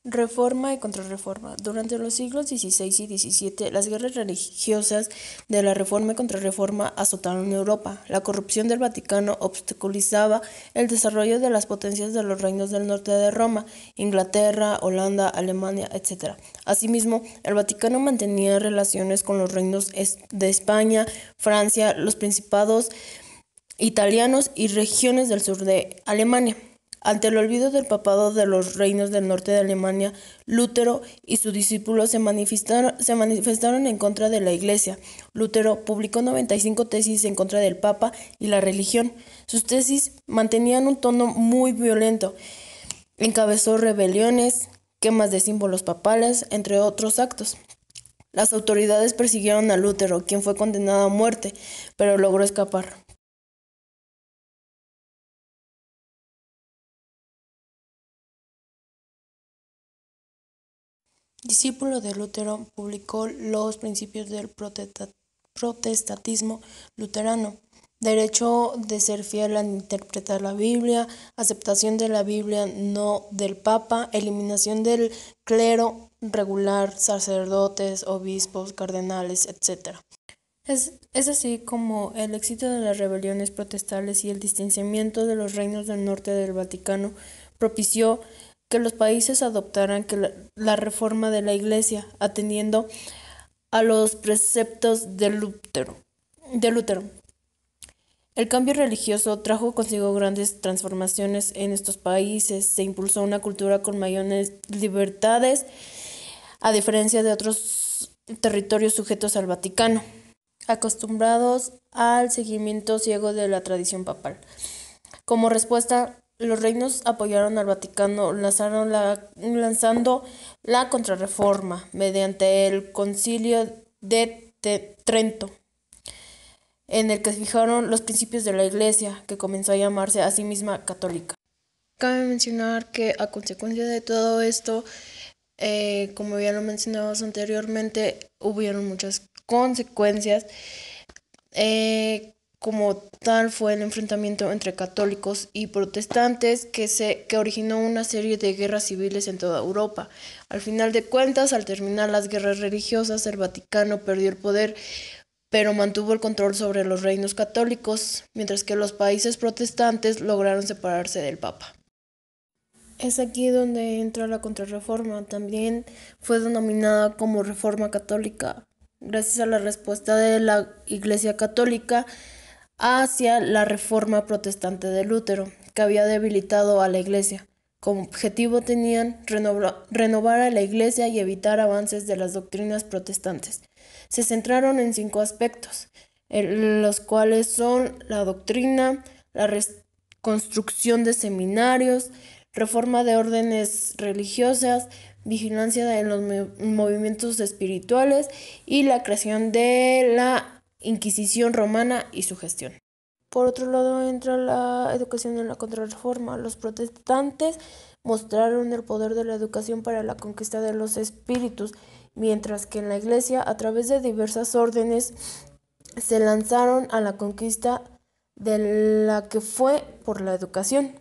Reforma y contrarreforma. Durante los siglos XVI y XVII, las guerras religiosas de la Reforma y Contrarreforma azotaron Europa. La corrupción del Vaticano obstaculizaba el desarrollo de las potencias de los reinos del norte de Roma, Inglaterra, Holanda, Alemania, etc. Asimismo, el Vaticano mantenía relaciones con los reinos de España, Francia, los principados italianos y regiones del sur de Alemania. Ante el olvido del papado de los reinos del norte de Alemania, Lutero y sus discípulos se manifestaron en contra de la Iglesia. Lutero publicó 95 tesis en contra del Papa y la religión. Sus tesis mantenían un tono muy violento. Encabezó rebeliones, quemas de símbolos papales, entre otros actos. Las autoridades persiguieron a Lutero, quien fue condenado a muerte, pero logró escapar. Discípulo de Lutero, publicó los principios del protestantismo luterano: derecho de ser fiel al interpretar la Biblia, aceptación de la Biblia, no del Papa, eliminación del clero regular, sacerdotes, obispos, cardenales, etc. Es así como el éxito de las rebeliones protestantales y el distanciamiento de los reinos del norte del Vaticano propició que los países adoptaran la reforma de la Iglesia, atendiendo a los preceptos de Lutero. El cambio religioso trajo consigo grandes transformaciones en estos países. Se impulsó una cultura con mayores libertades, a diferencia de otros territorios sujetos al Vaticano, acostumbrados al seguimiento ciego de la tradición papal. Como respuesta, los reinos apoyaron al Vaticano lanzando la Contrarreforma mediante el Concilio de Trento, en el que fijaron los principios de la Iglesia, que comenzó a llamarse a sí misma católica. Cabe mencionar que a consecuencia de todo esto, como ya lo mencionamos anteriormente, hubieron muchas consecuencias, como tal fue el enfrentamiento entre católicos y protestantes que originó una serie de guerras civiles en toda Europa. Al final de cuentas, al terminar las guerras religiosas, el Vaticano perdió el poder, pero mantuvo el control sobre los reinos católicos, mientras que los países protestantes lograron separarse del Papa. Es aquí donde entra la Contrarreforma. También fue denominada como Reforma Católica, gracias a la respuesta de la Iglesia Católica hacia la Reforma Protestante de Lutero, que había debilitado a la Iglesia. Como objetivo tenían renovar a la Iglesia y evitar avances de las doctrinas protestantes. Se centraron en 5 aspectos, los cuales son la doctrina, la reconstrucción de seminarios, reforma de órdenes religiosas, vigilancia de los movimientos espirituales y la creación de la Inquisición romana y su gestión. Por otro lado entra la educación en la Contrarreforma. Los protestantes mostraron el poder de la educación para la conquista de los espíritus, mientras que en la Iglesia, a través de diversas órdenes, se lanzaron a la conquista de la que fue por la educación.